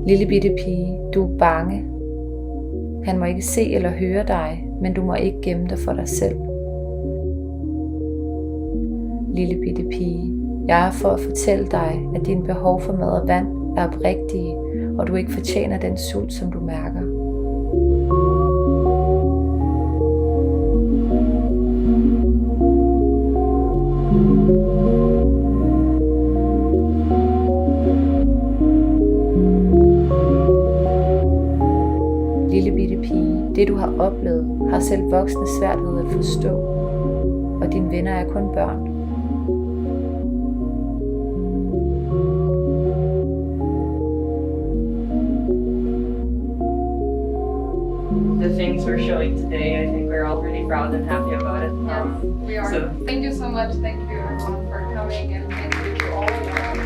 Lille bitte pige, du er bange. Han må ikke se eller høre dig, men du må ikke gemme dig for dig selv. Lille bitte pige, jeg er for at fortælle dig, at dine behov for mad og vand er oprigtige, og du ikke fortjener den sult, som du mærker. Lille bitte pige, det du har oplevet, har selv voksne svært ved at forstå, og dine venner er kun børn. The things we're showing today, I think we're all pretty proud and happy about it. Yes, we are. So Thank you so much. Thank you everyone for coming, and thank you to all of you.